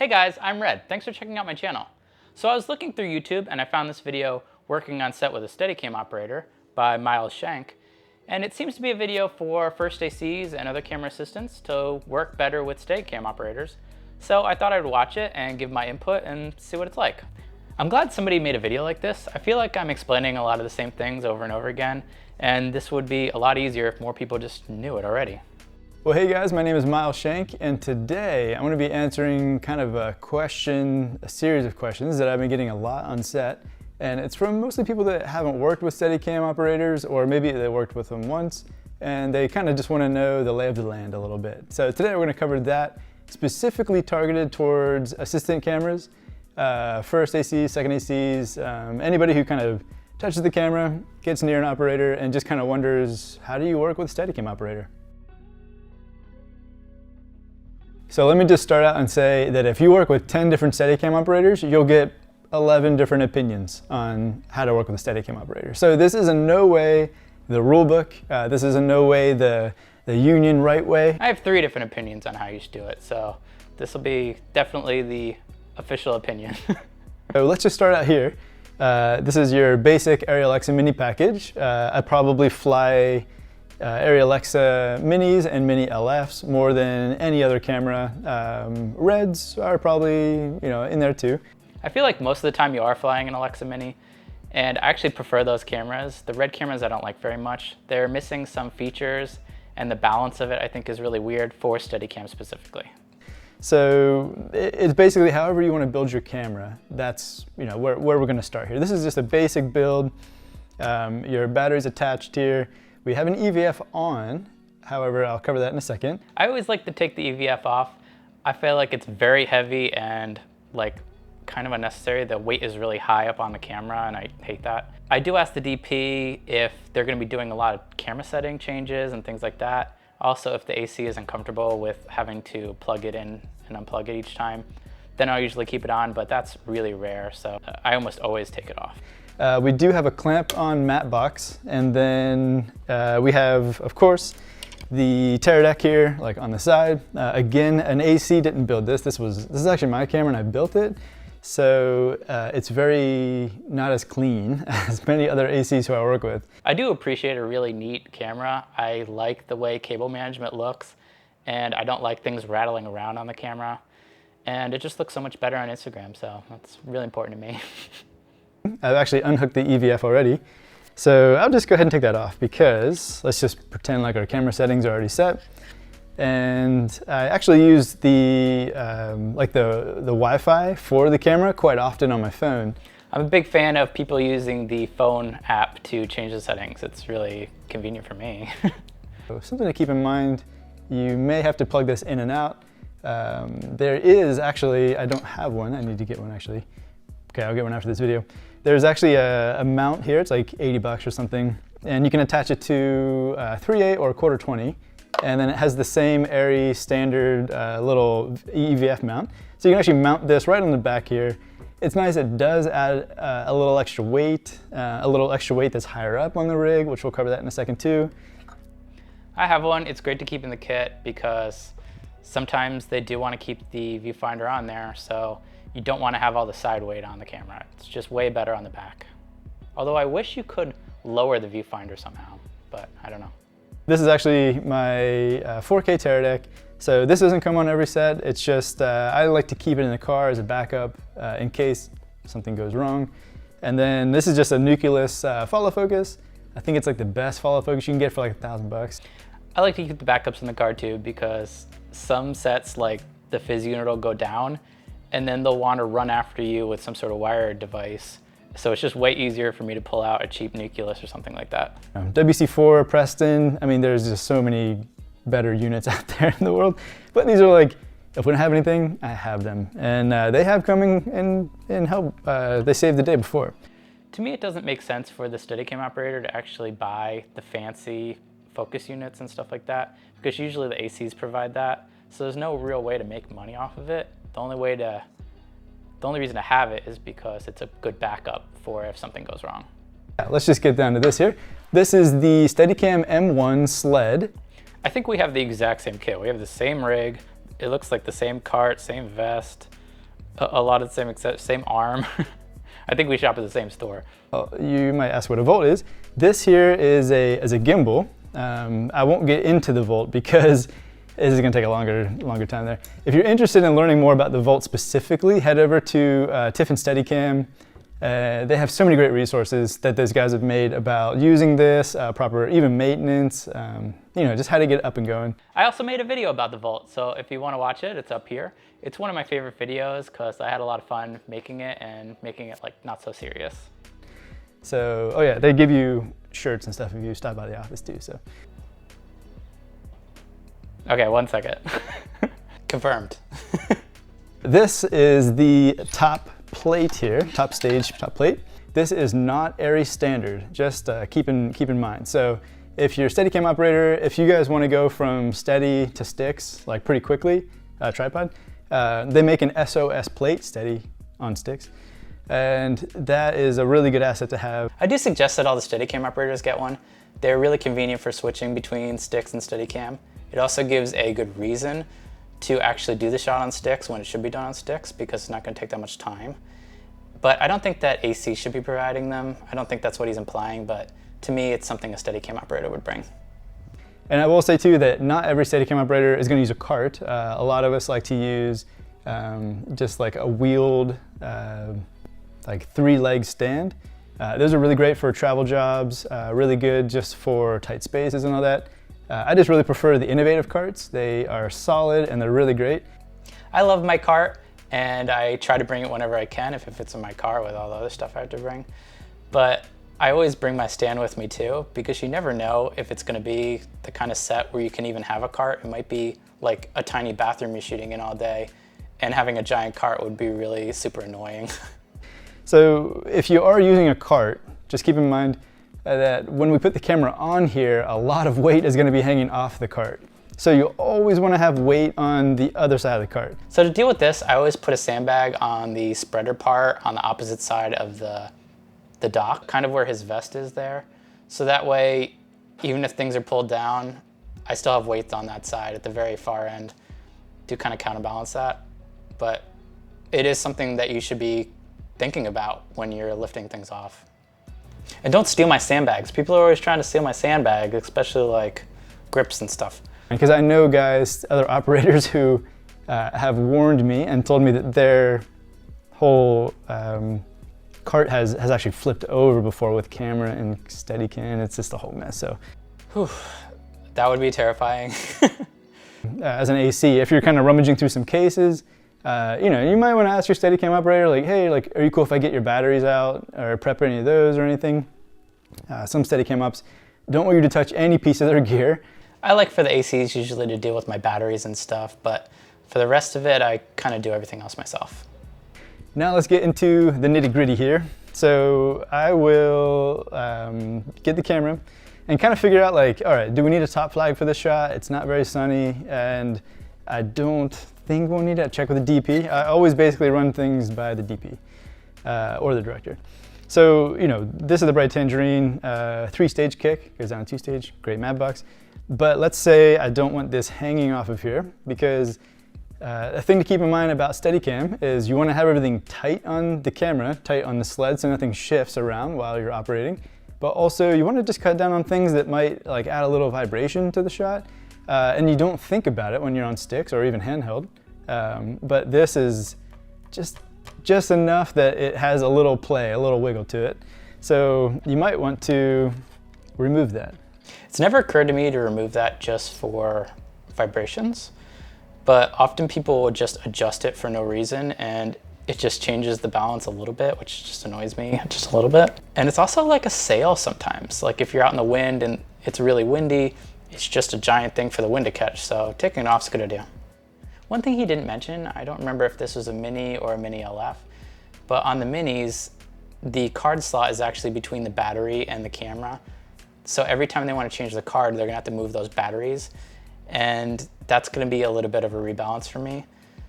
Hey guys, I'm Red. Thanks for checking out my channel. So I was looking through YouTube and I found this video working on set with a Steadicam operator by Myles Shank. And it seems to be a video for first ACs and other camera assistants to work better with Steadicam operators. So I thought I'd watch it and give my input and see what it's like. I'm glad somebody made a video like this. I feel like I'm explaining a lot of the same things over and over again, and this would be a lot easier if more people just knew it already. Well, hey guys, my name is Myles Shank, and today I'm going to be answering kind of a series of questions that I've been getting a lot on set. And it's from mostly people that haven't worked with Steadicam operators, or maybe they worked with them once, and they kind of just want to know the lay of the land a little bit. So today we're going to cover that, specifically targeted towards assistant cameras, first ACs, second ACs, anybody who kind of touches the camera, gets near an operator, and just kind of wonders, how do you work with a Steadicam operator? So let me just start out and say that if you work with 10 different Steadicam operators, you'll get 11 different opinions on how to work with a Steadicam operator. So this is in no way the rule book. This is in no way the union right way. I have 3 different opinions on how you should do it, so this will be definitely the official opinion. So let's just start out here. This is your basic Arri Alexa mini package. I probably fly Arri Alexa minis and mini LFs more than any other camera. Reds are probably, in there too. I feel like most of the time you are flying an Alexa mini, and I actually prefer those cameras. The red cameras I don't like very much. They're missing some features, and the balance of it I think is really weird for Steadicam specifically. So it's basically however you want to build your camera. That's where we're going to start here. This is just a basic build. Your battery's attached here. We have an EVF on, however, I'll cover that in a second. I always like to take the EVF off. I feel like it's very heavy and kind of unnecessary. The weight is really high up on the camera and I hate that. I do ask the DP if they're going to be doing a lot of camera setting changes and things like that. Also, if the AC isn't comfortable with having to plug it in and unplug it each time, then I'll usually keep it on, but that's really rare, so I almost always take it off. We do have a clamp on matte box, and then we have, of course, the tear deck here, on the side. Again, an AC didn't build this. This is actually my camera and I built it. So it's very not as clean as many other ACs who I work with. I do appreciate a really neat camera. I like the way cable management looks, and I don't like things rattling around on the camera. And it just looks so much better on Instagram, so that's really important to me. I've actually unhooked the EVF already. So I'll just go ahead and take that off because let's just pretend like our camera settings are already set. And I actually use the Wi-Fi for the camera quite often on my phone. I'm a big fan of people using the phone app to change the settings. It's really convenient for me. So something to keep in mind, you may have to plug this in and out. There is actually, I don't have one, I need to get one actually. Okay, I'll get one after this video. There's actually a mount here, it's like 80 bucks or something, and you can attach it to 3/8 or 1/4 20. And then it has the same Arri standard little EVF mount. So you can actually mount this right on the back here. It's nice, it does add a little extra weight that's higher up on the rig, which we'll cover that in a second too. I have one. It's great to keep in the kit because sometimes they do want to keep the viewfinder on there, so you don't want to have all the side weight on the camera. It's just way better on the back. Although I wish you could lower the viewfinder somehow, but I don't know. This is actually my 4K tear deck. So this doesn't come on every set. It's just, I like to keep it in the car as a backup in case something goes wrong. And then this is just a nucleus follow focus. I think it's the best follow focus you can get for $1,000 bucks. I like to keep the backups in the car too because some sets the fizz unit will go down and then they'll want to run after you with some sort of wired device. So it's just way easier for me to pull out a cheap nucleus or something like that. WC4, Preston, I mean, there's just so many better units out there in the world. But these are if we don't have anything, I have them. And they have coming in help. They saved the day before. To me, it doesn't make sense for the Steadicam operator to actually buy the fancy focus units and stuff like that, because usually the ACs provide that. So there's no real way to make money off of it. The only reason to have it is because it's a good backup for if something goes wrong. Let's just get down to this here. This is the Steadicam M1 Sled. I think we have the exact same kit. We have the same rig. It looks like the same cart, same vest. A lot of the same, except same arm. I think we shop at the same store. You might ask what a volt is. This here is a gimbal. I won't get into the volt because this is going to take a longer time there. If you're interested in learning more about the volt specifically, head over to Tiff and Steadicam. They have so many great resources that those guys have made about using this, proper even maintenance, you know, just how to get it up and going. I also made a video about the Volt, so if you want to watch it, it's up here. It's one of my favorite videos because I had a lot of fun making it and making it like not so serious. So, oh yeah, they give you shirts and stuff if you stop by the office too, so. Okay, 1 second. Confirmed. This is the top plate here, top plate. This is not ARRI standard, just keep in mind. So if you're a Steadicam operator, if you guys want to go from steady to sticks like pretty quickly, tripod, they make an SOS plate, steady on sticks, and that is a really good asset to have. I do suggest that all the Steadicam operators get one. They're really convenient for switching between sticks and Steadicam. It also gives a good reason to actually do the shot on sticks when it should be done on sticks because it's not going to take that much time. But I don't think that AC should be providing them. I don't think that's what he's implying, but to me, it's something a Steadicam operator would bring. And I will say too that not every Steadicam operator is going to use a cart. A lot of us like to use just like a wheeled, like 3-leg stand. Those are really great for travel jobs, really good just for tight spaces and all that. I just really prefer the innovative carts. They are solid and they're really great. I love my cart and I try to bring it whenever I can if it fits in my car with all the other stuff I have to bring. But I always bring my stand with me too because you never know if it's going to be the kind of set where you can even have a cart. It might be like a tiny bathroom you're shooting in all day and having a giant cart would be really super annoying. So if you are using a cart, just keep in mind that when we put the camera on here, a lot of weight is going to be hanging off the cart. So you always want to have weight on the other side of the cart. So to deal with this, I always put a sandbag on the spreader part on the opposite side of the dock, kind of where his vest is there. So that way, even if things are pulled down, I still have weight on that side at the very far end to kind of counterbalance that. But it is something that you should be thinking about when you're lifting things off. And don't steal my sandbags. People are always trying to steal my sandbag, especially like grips and stuff. Because I know guys, other operators who have warned me and told me that their whole cart has actually flipped over before with camera and Steadicam. It's just a whole mess, so. Whew, that would be terrifying. As an AC, if you're kind of rummaging through some cases, you know, you might want to ask your Steadicam operator, like, hey, like, are you cool if I get your batteries out or prep any of those or anything? Some Steadicam ops don't want you to touch any piece of their gear. I like for the ACs usually to deal with my batteries and stuff, but for the rest of it, I kind of do everything else myself. Now let's get into the nitty-gritty here. So I will get the camera and kind of figure out, like, all right, do we need a top flag for this shot? It's not very sunny, and I don't think we'll need to check with the DP. I always basically run things by the DP or the director. So, you know, this is the bright tangerine, 3-stage kick, goes down to 2-stage, great map box. But let's say I don't want this hanging off of here because a thing to keep in mind about Steadicam is you want to have everything tight on the camera, tight on the sled so nothing shifts around while you're operating. But also you want to just cut down on things that might like add a little vibration to the shot. And you don't think about it when you're on sticks or even handheld. But this is just enough that it has a little play, a little wiggle to it. So you might want to remove that. It's never occurred to me to remove that just for vibrations, but often people will just adjust it for no reason and it just changes the balance a little bit, which just annoys me just a little bit. And it's also like a sail sometimes. Like if you're out in the wind and it's really windy, it's just a giant thing for the wind to catch. So taking it off is a good idea. One thing he didn't mention, I don't remember if this was a mini or a mini LF, but on the minis, the card slot is actually between the battery and the camera. So every time they want to change the card, they're gonna have to move those batteries. And that's gonna be a little bit of a rebalance for me.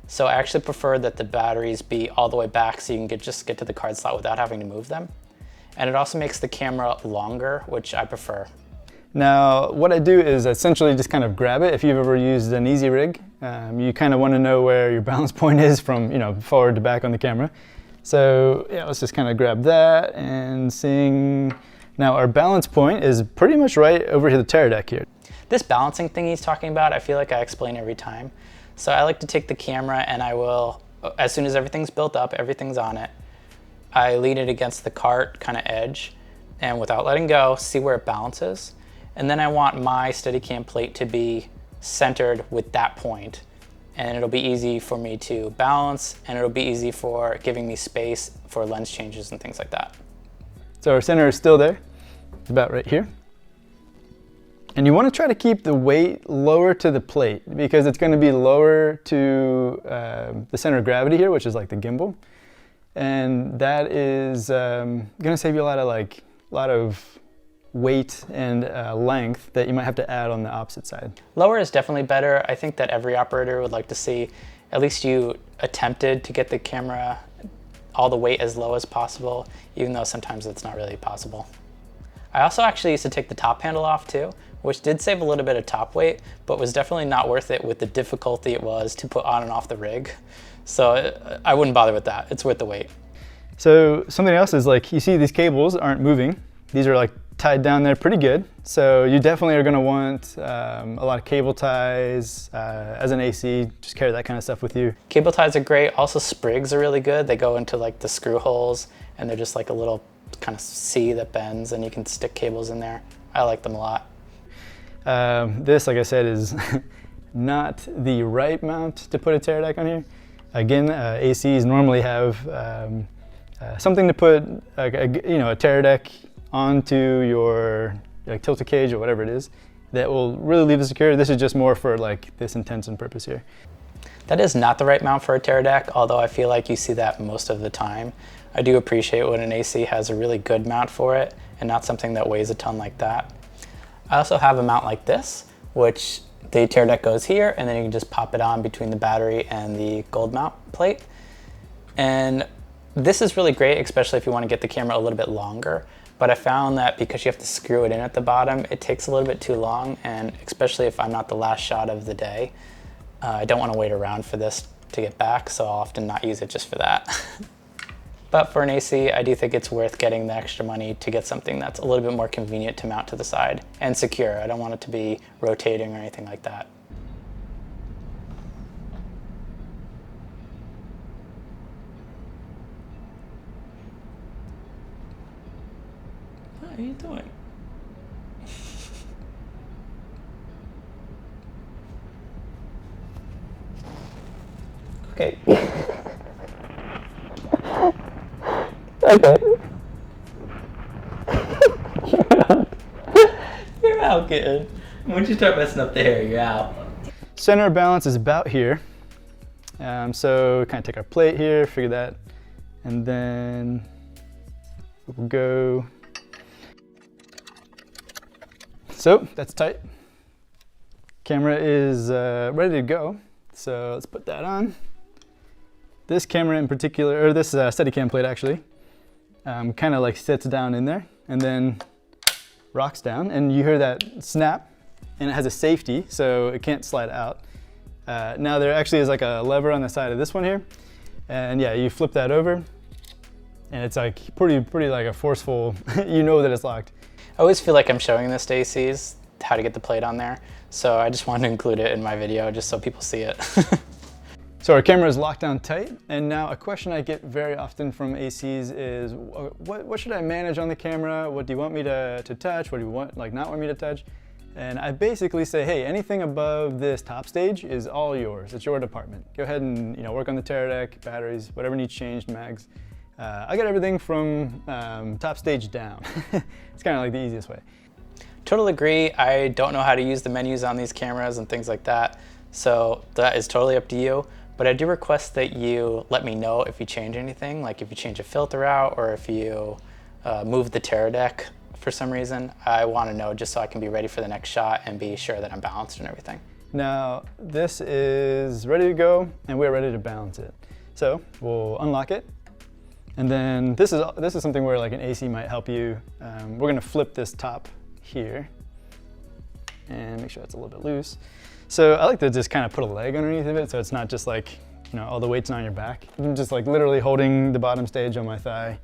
So I actually prefer that the batteries be all the way back so you can just get to the card slot without having to move them. And it also makes the camera longer, which I prefer. Now, what I do is essentially just kind of grab it. If you've ever used an easy rig, you kind of want to know where your balance point is from, forward to back on the camera. So yeah, let's just kind of grab that and seeing. Now our balance point is pretty much right over to the tear deck here. This balancing thing he's talking about, I feel like I explain every time. So I like to take the camera and I will, as soon as everything's built up, everything's on it, I lean it against the cart kind of edge, and without letting go, see where it balances. And then I want my Steadicam plate to be centered with that point. And it'll be easy for me to balance, and it'll be easy for giving me space for lens changes and things like that. So our center is still there. It's about right here. And you want to try to keep the weight lower to the plate because it's going to be lower to the center of gravity here, which is like the gimbal. And that is going to save you a lot of weight and length that you might have to add on the opposite side. Lower is definitely better. I think that every operator would like to see at least you attempted to get the camera all the weight as low as possible, even though sometimes it's not really possible. I also actually used to take the top handle off too, which did save a little bit of top weight, but was definitely not worth it with the difficulty it was to put on and off the rig. So I wouldn't bother with that. It's worth the weight. So something else is like, you see these cables aren't moving. These are like tied down there pretty good. So you definitely are gonna want a lot of cable ties. As an AC, just carry that kind of stuff with you. Cable ties are great. Also sprigs are really good. They go into like the screw holes and they're just like a little kind of C that bends and you can stick cables in there. I like them a lot. This, like I said, is not the right mount to put a tear deck on here. Again, ACs normally have something to put a tear deck onto your tilted cage or whatever it is that will really leave it secure. This is just more for like this intents and purpose here. That is not the right mount for a tear deck, although I feel like you see that most of the time. I do appreciate when an AC has a really good mount for it and not something that weighs a ton like that. I also have a mount like this, which the tear deck goes here and then you can just pop it on between the battery and the gold mount plate. And this is really great, especially if you want to get the camera a little bit longer. But I found that because you have to screw it in at the bottom, it takes a little bit too long, and especially if I'm not the last shot of the day, I don't want to wait around for this to get back, so I'll often not use it just for that. But for an AC, I do think it's worth getting the extra money to get something that's a little bit more convenient to mount to the side and secure. I don't want it to be rotating or anything like that. What are you doing? Okay. Okay. You're out, kid. Once you start messing up the hair, you're out. Center of balance is about here. So kind of take our plate here, figure that, and then we'll go. So that's tight. Camera is ready to go. So let's put that on. This camera in particular, or this Steadicam plate actually, kind of like sits down in there and then rocks down, and you hear that snap, and it has a safety, so it can't slide out. Now there actually is like a lever on the side of this one here, and yeah, you flip that over, and it's like pretty like a forceful, you know that it's locked. I always feel like I'm showing this to ACs, how to get the plate on there, so I just wanted to include it in my video just so people see it. So our camera is locked down tight, and now a question I get very often from ACs is, what should I manage on the camera? What do you want me to touch? What do you want, not want me to touch? And I basically say, hey, anything above this top stage is all yours. It's your department. Go ahead and work on the tear deck, batteries, whatever needs changed, mags. I got everything from top stage down. It's kind of like the easiest way. Totally agree. I don't know how to use the menus on these cameras and things like that, so that is totally up to you. But I do request that you let me know if you change anything, like if you change a filter out or if you move the tear deck for some reason. I want to know just so I can be ready for the next shot and be sure that I'm balanced and everything. Now this is ready to go and we're ready to balance it. So we'll unlock it. And then this is something where like an AC might help you. We're gonna flip this top here and make sure that's a little bit loose. So I like to just kind of put a leg underneath of it so it's not just like, you know, all the weight's not on your back. I'm just like literally holding the bottom stage on my thigh.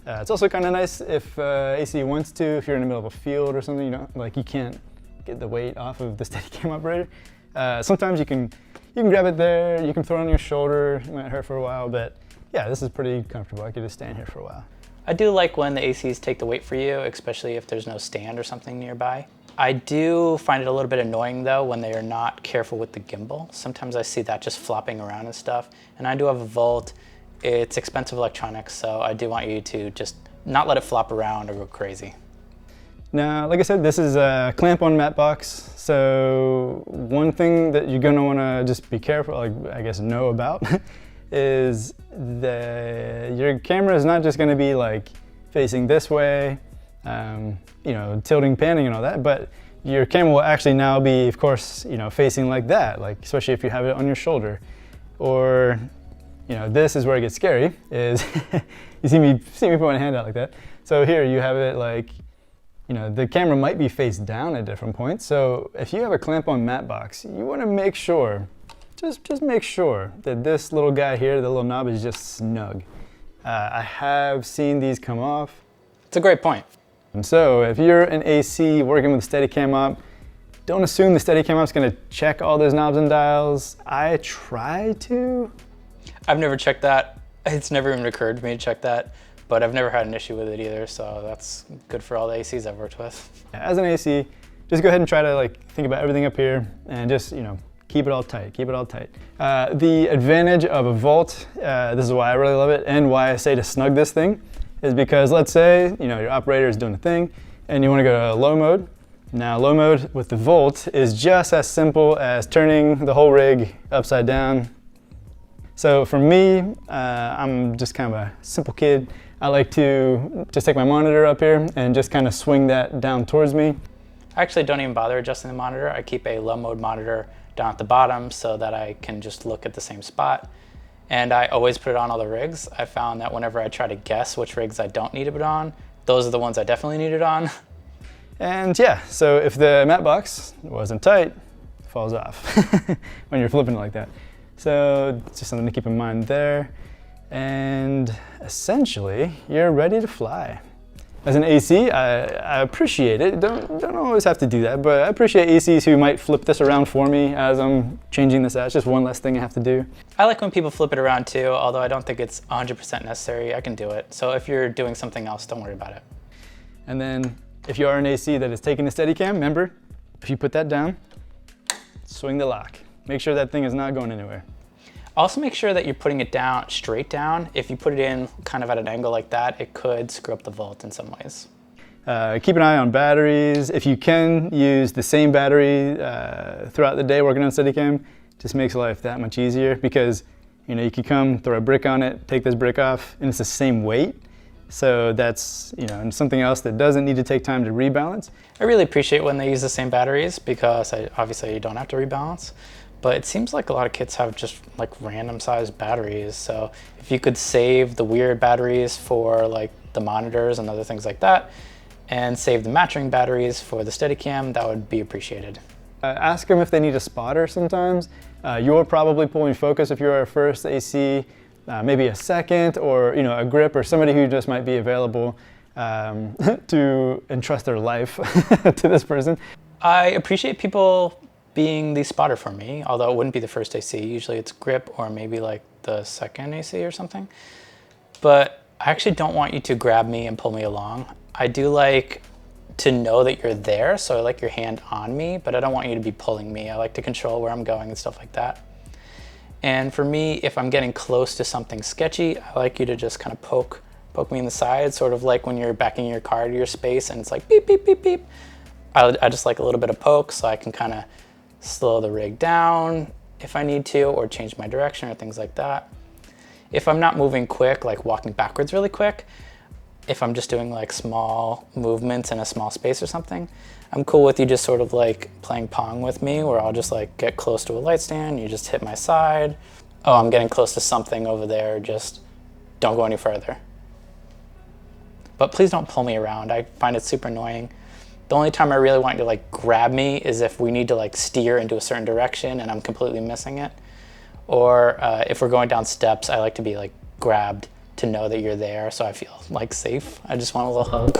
It's also kind of nice if AC wants to, if you're in the middle of a field or something, you know, like you can't get the weight off of the Steadicam operator. Sometimes you can grab it there, you can throw it on your shoulder, it might hurt for a while, but yeah, this is pretty comfortable. I could just stand here for a while. I do like when the ACs take the weight for you, especially if there's no stand or something nearby. I do find it a little bit annoying though when they are not careful with the gimbal. Sometimes I see that just flopping around and stuff. And I do have a Volt. It's expensive electronics, so I do want you to just not let it flop around or go crazy. Now, like I said, this is a clamp-on mat box. So one thing that you're gonna wanna just be careful, like I guess know about, is your camera is not just gonna be like facing this way, you know, tilting, panning and all that, but your camera will actually now be, of course, you know, facing like that, like especially if you have it on your shoulder. Or, you know, this is where it gets scary, is you see me put my hand out like that. So here you have it like, you know, the camera might be face down at different points. So if you have a clamp-on mat box, you want to make sure, just make sure that this little guy here, the little knob, is just snug. I have seen these come off. It's a great point. And so if you're an AC working with Steadicam op, don't assume the Steadicam op's going to check all those knobs and dials. I try to. I've never checked that. It's never even occurred to me to check that, but I've never had an issue with it either, so that's good for all the ACs I've worked with. As an AC, just go ahead and try to like think about everything up here and just, you know, keep it all tight, keep it all tight. The advantage of a Volt, this is why I really love it and why I say to snug this thing, is because let's say, you know, your operator is doing a thing and you want to go to low mode. Now low mode with the Volt is just as simple as turning the whole rig upside down. So for me, I'm just kind of a simple kid. I like to just take my monitor up here and just kind of swing that down towards me. I actually don't even bother adjusting the monitor. I keep a low mode monitor down at the bottom so that I can just look at the same spot. And I always put it on all the rigs. I found that whenever I try to guess which rigs I don't need to put on, those are the ones I definitely need it on. And yeah, so if the mat box wasn't tight, it falls off when you're flipping it like that. So just something to keep in mind there. And essentially, you're ready to fly. As an AC, I appreciate it. Don't always have to do that, but I appreciate ACs who might flip this around for me as I'm changing this out. It's just one less thing I have to do. I like when people flip it around too, although I don't think it's 100% necessary. I can do it. So if you're doing something else, don't worry about it. And then if you are an AC that is taking the Steadicam, remember, if you put that down, swing the lock. Make sure that thing is not going anywhere. Also make sure that you're putting it down, straight down. If you put it in kind of at an angle like that, it could screw up the Volt in some ways. Keep an eye on batteries. If you can use the same battery throughout the day working on Steadicam, just makes life that much easier because, you know, you can come, throw a brick on it, take this brick off, and it's the same weight. So that's, you know, something else that doesn't need to take time to rebalance. I really appreciate when they use the same batteries because obviously you don't have to rebalance. But it seems like a lot of kits have just like random sized batteries. So if you could save the weird batteries for like the monitors and other things like that, and save the matching batteries for the Steadicam, that would be appreciated. Ask them if they need a spotter sometimes. You're probably pulling focus if you're a first AC, maybe a second, or you know, a grip, or somebody who just might be available to entrust their life to this person. I appreciate people being the spotter for me, although it wouldn't be the first AC. Usually it's grip or maybe like the second AC or something. But I actually don't want you to grab me and pull me along. I do like to know that you're there, so I like your hand on me, but I don't want you to be pulling me. I like to control where I'm going and stuff like that. And for me, if I'm getting close to something sketchy, I like you to just kind of poke me in the side, sort of like when you're backing your car to your space and it's like beep, beep, beep, beep. I just like a little bit of poke so I can kind of slow the rig down if I need to, or change my direction or things like that. If I'm not moving quick, like walking backwards really quick, if I'm just doing like small movements in a small space or something, I'm cool with you just sort of like playing pong with me, where I'll just like get close to a light stand, you just hit my side. Oh, I'm getting close to something over there, just don't go any further. But please don't pull me around. I find it super annoying. The only time I really want you to like grab me is if we need to like steer into a certain direction and I'm completely missing it. Or if we're going down steps, I like to be like grabbed to know that you're there, so I feel like safe. I just want a little hug.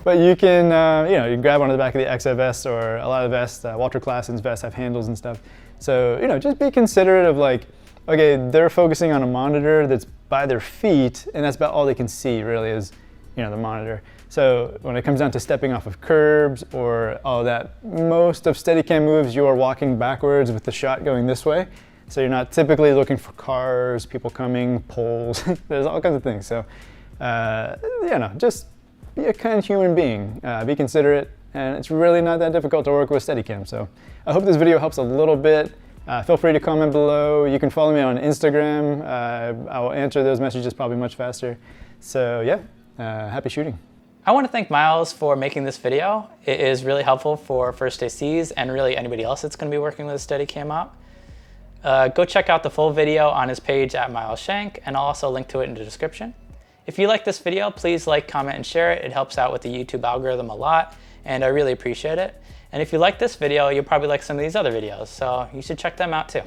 But you can, you can grab onto the back of the XF vest, or a lot of vests, Walter Klassen's vests have handles and stuff. So, just be considerate of like, okay, they're focusing on a monitor that's by their feet, and that's about all they can see really is, the monitor. So when it comes down to stepping off of curbs or all that, most of Steadicam moves, you are walking backwards with the shot going this way. So you're not typically looking for cars, people coming, poles, there's all kinds of things. So, just be a kind human being, be considerate, and it's really not that difficult to work with Steadicam. So I hope this video helps a little bit. Feel free to comment below. You can follow me on Instagram. I will answer those messages probably much faster. So yeah, happy shooting. I want to thank Myles for making this video. It is really helpful for first ACs and really anybody else that's going to be working with a Steadicam op. Go check out the full video on his page at Myles Shank, and I'll also link to it in the description. If you like this video, please like, comment, and share it. It helps out with the YouTube algorithm a lot, and I really appreciate it. And if you like this video, you'll probably like some of these other videos, so you should check them out too.